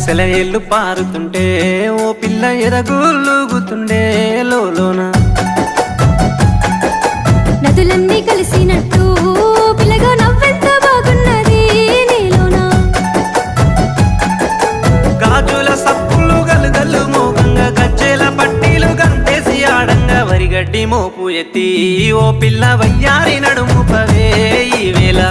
సెలయేళ్ళు పారుతుంటే ఓ పిల్ల ఎదగులుగుతుండే లోన నదులన్నీ కలిసినట్టు పిల్లగా నవ్వెంత బాగున్నది నీలోన గాజుల సప్పులు గలుగల్లు మోగంగా గజ్జెల పట్టీలు గంటేసి ఆడంగా వరిగడ్డి మోపు ఎత్తి ఓ పిల్ల వయ్యారి నడుము పవే ఈ వేళ